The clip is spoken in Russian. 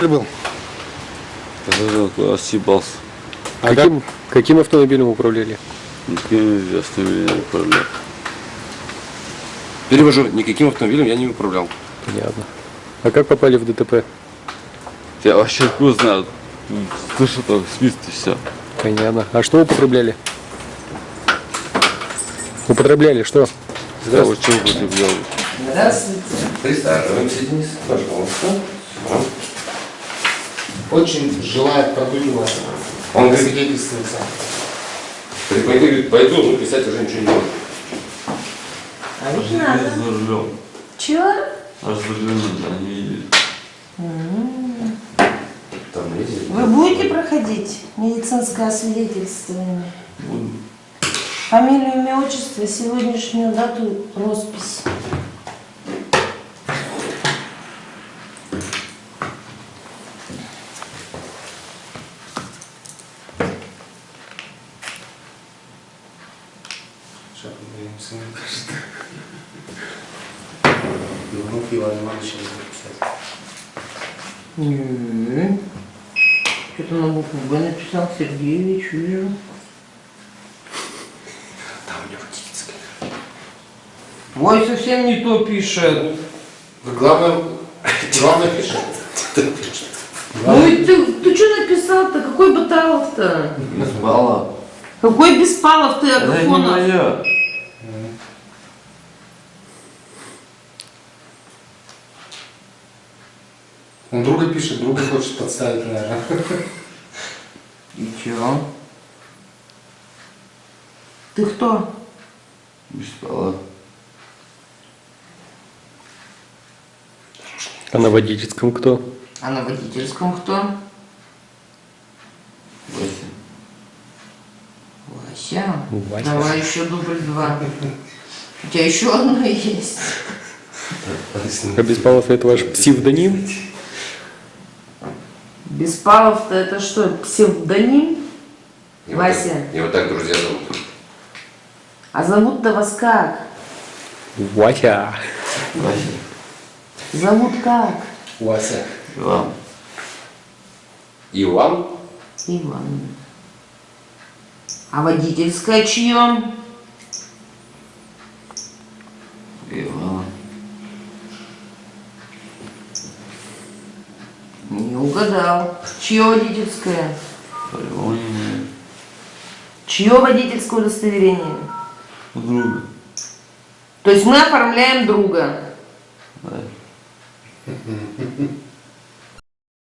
был? Куда съебался. Каким автомобилем управляли? Никаким автомобилем не управлял. Перевожу, никаким автомобилем я не управлял. Понятно. А как попали в ДТП? Я вообще хуй знаю. Слышу только свист и все. Понятно. А что употребляли? Употребляли что? Я вот что употреблял. Здравствуйте. Присаживаемся, Денис, пожалуйста. Очень желает прогуливаться. Он говорит, Свидетельствуется. пойду, ну писать уже ничего не буду. А ведь надо. За рулем. Чего? А за рулем не едет. Там ездили. Вы будете проходить медицинское освидетельствование? Буду. Фамилию, имя, отчество, сегодняшнюю дату, роспись. Сейчас поговоримся, мне кажется. Иванов Иван Иванович записать. Что-то на букву Б написал Сергеевич, вижу. Там у него водительская. Ой, совсем не то пишет. Главное пишет. Ну и ты что написал-то? Какой Баталов-то? Беспала. Какой Беспалов ты, Это не Агафонов? моя. Он друга пишет, друга хочет подставить, наверное. И чего? Ты кто? Беспала. А на водительском кто? А на водительском кто? Вася. Вася. Вася. Давай еще дубль 2. У тебя еще одно есть. А Беспалов это ваш псевдоним? Беспалов-то это что, псевдоним? Вася. Его так друзья зовут. А зовут-то вас как? Вася. Вася. Зовут как? Вася. Иван. Иван? Иван. А водительское чье? Иван. Не угадал. Чье водительское? По-любому не моя. Чье водительское удостоверение? Друга. То есть мы оформляем друга. Да.